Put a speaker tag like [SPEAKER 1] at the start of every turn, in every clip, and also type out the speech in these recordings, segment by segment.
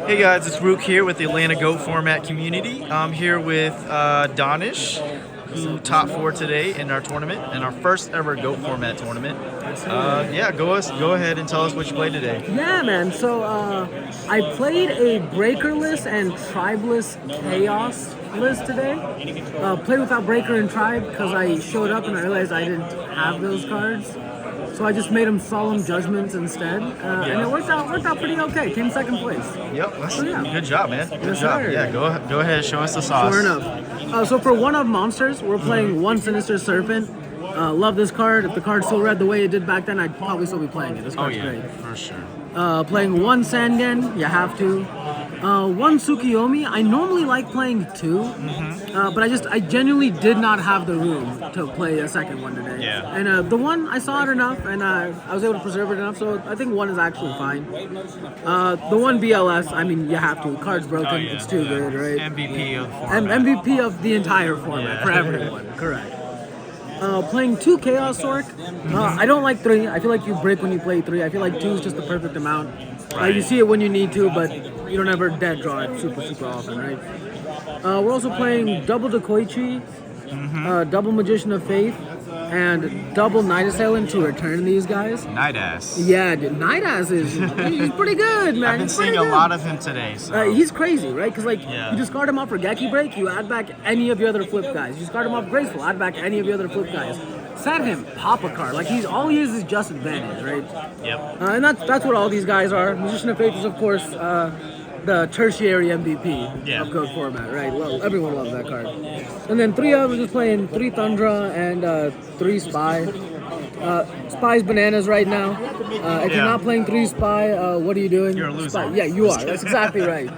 [SPEAKER 1] Hey guys, it's Rook here with the Atlanta GOAT format community. I'm here with Danish, who top 4 today in our tournament, in our first ever GOAT format tournament. Yeah, go ahead and tell us what you played today.
[SPEAKER 2] Yeah, man. So I played a breakerless and tribeless chaos list today. Played without breaker and tribe because I showed up and I realized I didn't have those cards. So I just made them solemn judgments instead, and it worked out pretty okay. Came second place.
[SPEAKER 1] Yep, that's
[SPEAKER 2] So, yeah.
[SPEAKER 1] good job, man. Good
[SPEAKER 2] Yes,
[SPEAKER 1] job.
[SPEAKER 2] sir.
[SPEAKER 1] Yeah, go ahead, show us the sauce.
[SPEAKER 2] Sure enough. So for one of monsters, we're playing one Sinister Serpent. Love this card. If the card still read the way it did back then, I'd probably still be playing it. This card's great.
[SPEAKER 1] For sure.
[SPEAKER 2] Playing one Sangen, you have to. One Tsukiyomi. I normally like playing 2, but I genuinely did not have the room to play a second one today.
[SPEAKER 1] Yeah.
[SPEAKER 2] And the one, I saw it enough, and I was able to preserve it enough, so I think 1 is actually fine. The one BLS, I mean, you have to. Card's broken, it's too good, right?
[SPEAKER 1] MVP of the format.
[SPEAKER 2] MVP of the entire format for everyone, correct. Playing 2 Chaos Orc. I don't like 3. I feel like you break when you play 3. I feel like 2 is just the perfect amount. You see it when you need to, but you don't ever dead draw it super often, right? We're also playing double Dekoichi, double Magician of Faith, and double Night Assailant to return these guys.
[SPEAKER 1] Night Ass.
[SPEAKER 2] Yeah, dude, Night Ass he's pretty good, man.
[SPEAKER 1] I've been seeing a lot of him today. So.
[SPEAKER 2] He's crazy, right? Because you discard him off for Geki Break, you add back any of your other flip guys. You discard him off Graceful, add back any of your other flip guys. Set him, pop a card. Like all he is just advantage, right?
[SPEAKER 1] Yep.
[SPEAKER 2] And that's what all these guys are. Magician of Faith is, of course, the tertiary MVP of GOAT format, right? Well, everyone loves that card. And then 3 of them just playing 3 Thundra and 3 Spy. Spy's bananas right now. If you're not playing 3 Spy, what are you doing?
[SPEAKER 1] You're a loser.
[SPEAKER 2] Spy. Yeah, you are. That's exactly right.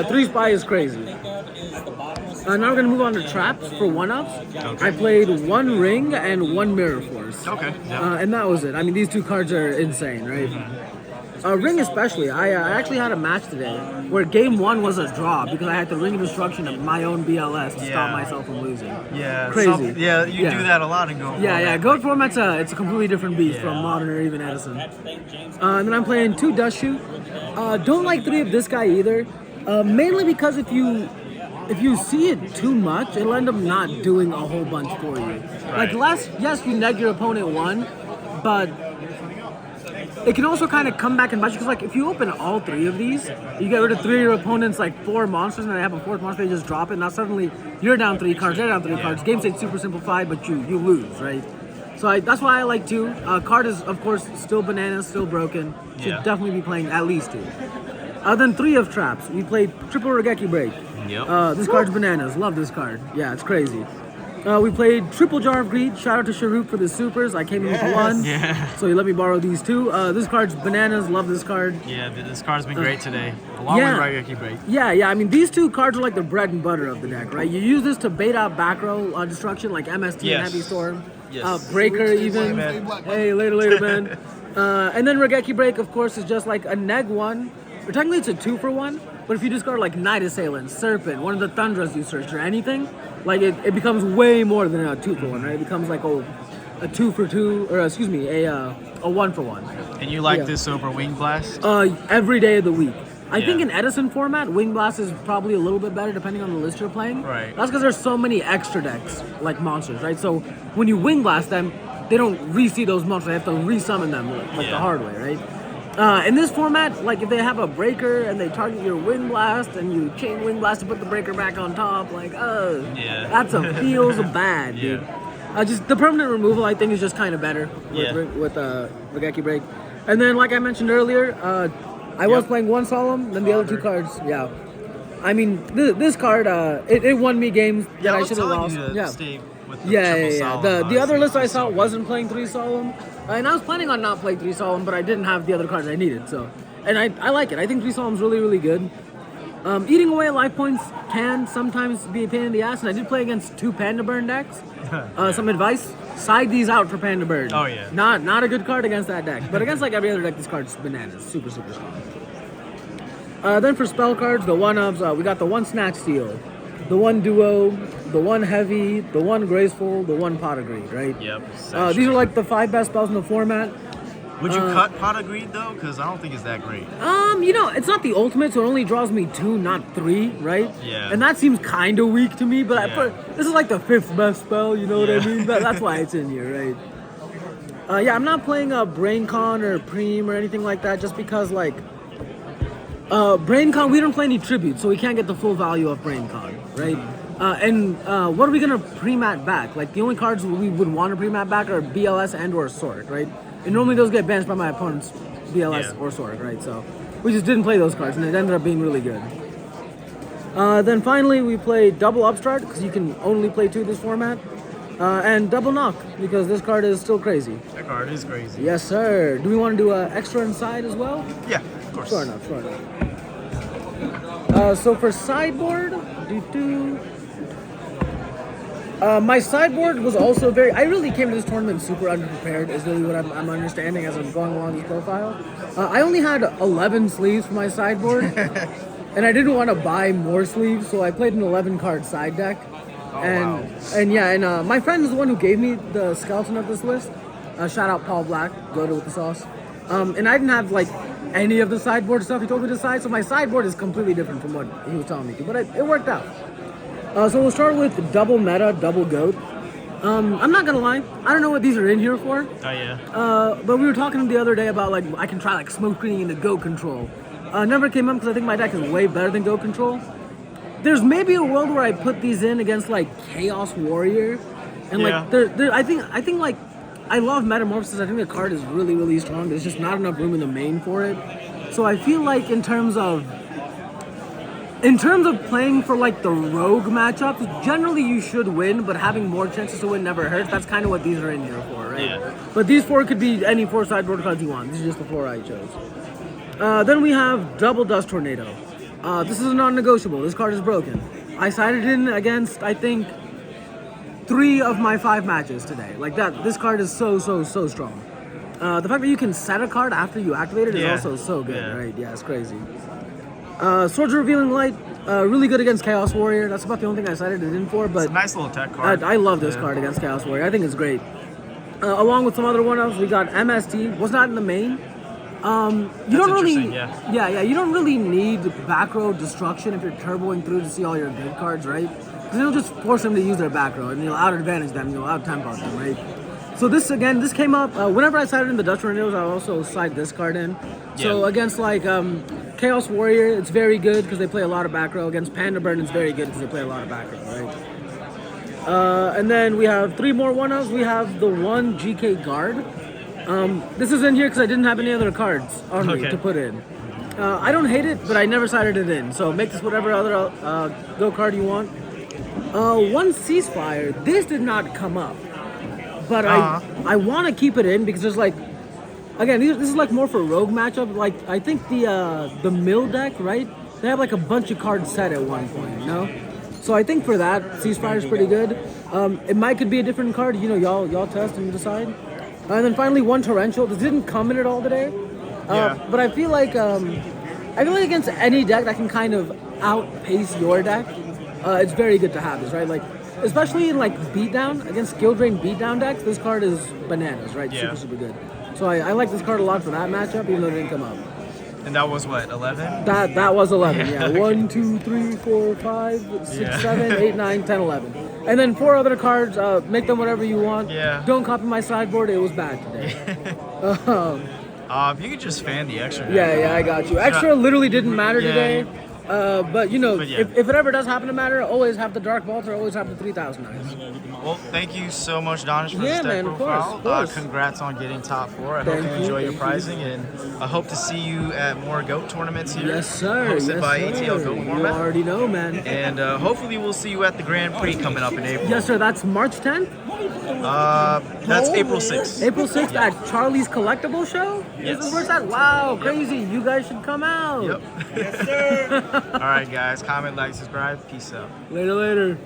[SPEAKER 2] 3 Spy is crazy. Now we're going to move on to traps for 1-ups.
[SPEAKER 1] Okay.
[SPEAKER 2] I played 1 Ring and 1 Mirror Force.
[SPEAKER 1] Okay. Yep.
[SPEAKER 2] And that was it. I mean, these 2 cards are insane, right? Ring especially. I actually had a match today where game 1 was a draw because I had the Ring of Destruction of my own BLS to stop myself from losing.
[SPEAKER 1] Yeah.
[SPEAKER 2] Crazy.
[SPEAKER 1] You do that a lot in GOAT format.
[SPEAKER 2] GOAT format's it's a completely different beast from Modern or even Edison. And then I'm playing 2 Dust Shoot. Don't like 3 of this guy either. Mainly because if you see it too much, it'll end up not doing a whole bunch for you.
[SPEAKER 1] Right.
[SPEAKER 2] Yes, you neg your opponent 1, but it can also kind of come back and bite you, because if you open all 3 of these, you get rid of 3 of your opponent's 4 monsters, and they have a 4th monster, they just drop it, now suddenly you're down 3 cards, they're down 3 cards. Game state's super simplified, but you lose, right? So that's why I like 2. Card is, of course, still bananas, still broken. Should definitely be playing at least 2. Then 3 of traps. We played triple Regeki Break.
[SPEAKER 1] Yep.
[SPEAKER 2] This card's bananas. Love this card. Yeah, it's crazy. We played triple Jar of Greed. Shout out to Sharuk for the supers. I came in with 1.
[SPEAKER 1] Yeah.
[SPEAKER 2] So he let me borrow these 2. This card's bananas. Love this card.
[SPEAKER 1] Yeah, this card's been great today. Along with Raigeki Break.
[SPEAKER 2] Yeah. I mean, these 2 cards are like the bread and butter of the deck, right? You use this to bait out back row destruction like MST and Heavy Storm.
[SPEAKER 1] Yes.
[SPEAKER 2] Breaker even. Hey, later, man. And then Regeki Break, of course, is just like a neg 1. Or technically it's a 2 for 1. But if you discard Night Assailant, Serpent, one of the Thundras you searched, or anything, it becomes way more than a 2 for 1, right? It becomes a 2 for 2, or excuse me, a 1 for 1.
[SPEAKER 1] And you like this over Wing Blast?
[SPEAKER 2] Every day of the week. I think in Edison format, Wing Blast is probably a little bit better depending on the list you're playing.
[SPEAKER 1] Right.
[SPEAKER 2] That's because there's so many extra decks, like monsters, right? So when you Wing Blast them, they don't re-see those monsters, they have to resummon them the hard way, right? In this format, if they have a breaker and they target your Wind Blast and you chain Wind Blast to put the breaker back on top, that's feels bad, dude. Just the permanent removal, I think, is just kind of better with Regeki Break. And then, like I mentioned earlier, I was playing 1 Solemn, then the other 2 cards, I mean, this card, it won me games that I should have lost. The other list I saw wasn't playing 3 Solemn. And I was planning on not playing 3 Solemn, but I didn't have the other cards I needed. So, and I like it. I think 3 Solemn's really, really good. Eating away at life points can sometimes be a pain in the ass, and I did play against 2 Panda Burn decks. Some advice: side these out for Panda Burn.
[SPEAKER 1] Oh yeah.
[SPEAKER 2] Not a good card against that deck, but against every other deck, this card's bananas. Super strong. Then for spell cards, the 1-ups, we got the 1 Snatch Steal, the 1 Duo, the 1 Heavy, the 1 Graceful, the 1 Pot of Greed, right?
[SPEAKER 1] Yep.
[SPEAKER 2] These are the 5 best spells in the format.
[SPEAKER 1] Would you cut Pot of Greed though? Because I don't think it's that great.
[SPEAKER 2] You know, it's not the ultimate, so it only draws me 2, not 3, right?
[SPEAKER 1] Yeah.
[SPEAKER 2] And that seems kind of weak to me, but
[SPEAKER 1] Yeah.
[SPEAKER 2] this is like the 5th best spell, you know what I
[SPEAKER 1] Yeah.
[SPEAKER 2] mean? That's why it's in here, right? Yeah, I'm not playing BrainCon or Preem or anything like that, just because like BrainCon, we don't play any tribute, so we can't get the full value of BrainCon, right? What are we gonna pre-mat back? Like the only cards we would want to pre-mat back are BLS and or Sword, right? And normally those get banished by my opponent's BLS or Sword, right? So we just didn't play those cards, and it ended up being really good. Then finally we played Double Upstart, because you can only play 2 this format, and Double Knock, because this card is still crazy.
[SPEAKER 1] That card is crazy.
[SPEAKER 2] Yes, sir. Do we want to do an extra inside as well?
[SPEAKER 1] Yeah, of course.
[SPEAKER 2] Sure enough, sure enough. So for sideboard, my sideboard was also I really came to this tournament super underprepared, is really what I'm understanding as I'm going along this profile. I only had 11 sleeves for my sideboard, and I didn't want to buy more sleeves, so I played an 11-card side deck. My friend is the one who gave me the skeleton of this list. Shout out Paul Black, goated with the sauce. And I didn't have like any of the sideboard stuff he told me to side, so my sideboard is completely different from what he was telling me to, but it worked out. So we'll start with double meta, double goat. I'm not gonna lie, I don't know what these are in here for.
[SPEAKER 1] Oh yeah.
[SPEAKER 2] But we were talking the other day about like I can try like smoke screening into goat control. Never came up because I think my deck is way better than goat control. There's maybe a world where I put these in against like Chaos Warrior, and like I think like I love Metamorphosis. I think the card is really really strong. There's just not enough room in the main for it. So I feel like in terms of playing for like the rogue matchups, generally you should win, but having more chances to win never hurts. That's kind of what these are in here for, right?
[SPEAKER 1] Yeah.
[SPEAKER 2] But these 4 could be any 4 sideboard cards you want. These are just the 4 I chose. Then we have double Dust Tornado. This is a non-negotiable. This card is broken. I sided in against, I think, 3 of my 5 matches today. Like that, this card is so strong. The fact that you can set a card after you activate it is also so good, right? Yeah, it's crazy. Swords of Revealing Light, really good against Chaos Warrior. That's about the only thing I sided it in for, but
[SPEAKER 1] it's a nice little tech card.
[SPEAKER 2] I love this card against Chaos Warrior. I think it's great. Along with some other one-ups, we got MST. Was not in the main. You don't really, you don't really need back row destruction if you're turboing through to see all your good cards, right? Because it'll just force them to use their back row, and you'll out advantage them, you'll out tempo them, right? So this came up whenever I sided in the Dutch Tornadoes. I also side this card in. So against like Chaos Warrior, it's very good because they play a lot of back row. Against Panda Burn, it's very good because they play a lot of back row, right? And then we have 3 more one-ups. We have the 1 GK Guard. This is in here because I didn't have any other cards on me to put in. I don't hate it, but I never sided it in. So make this whatever other go card you want. 1 Ceasefire. This did not come up, but I want to keep it in because there's like, again, this is like more for rogue matchup. Like I think the mill deck, right? They have like a bunch of cards set at one point, you know? So I think for that, Ceasefire is pretty good. It could be a different card. You know, y'all test and decide. And then finally 1 Torrential. This didn't come in it all today, but I feel like against any deck that can kind of outpace your deck, it's very good to have this, right? Like especially in like beatdown against skill drain beatdown decks, this card is bananas, right? Super good. So I like this card a lot for that matchup, even though it didn't come up.
[SPEAKER 1] And that was what, 11?
[SPEAKER 2] That was 11. Yeah. 1, 2, 3, 4, 5, 6, 7, 8, 9, 10, 11. And then 4 other cards, make them whatever you want.
[SPEAKER 1] Yeah.
[SPEAKER 2] Don't copy my sideboard, it was bad today.
[SPEAKER 1] You could just fan the extra.
[SPEAKER 2] Yeah, I got you. Extra literally didn't matter today. But you know, if it ever does happen to matter, always have the Dark Vault or always have the 3,000 Eyes.
[SPEAKER 1] Well, thank you so much, Danish, for this deck profile.
[SPEAKER 2] Of course.
[SPEAKER 1] Congrats on getting top 4. I hope you enjoy your prizing, and I hope to see you at more GOAT tournaments here.
[SPEAKER 2] Yes, sir.
[SPEAKER 1] Hosted by ATL GOAT Format.
[SPEAKER 2] You already know, man.
[SPEAKER 1] And hopefully we'll see you at the Grand Prix coming up in April.
[SPEAKER 2] Yes, sir. That's March 10th?
[SPEAKER 1] That's April 6th.
[SPEAKER 2] April 6th at Charlie's Collectible show?
[SPEAKER 1] Yes.
[SPEAKER 2] This is where it's at? Wow, crazy. You guys should come out.
[SPEAKER 1] Yep. Yes, sir. All right, guys. Comment, like, subscribe. Peace out.
[SPEAKER 2] Later.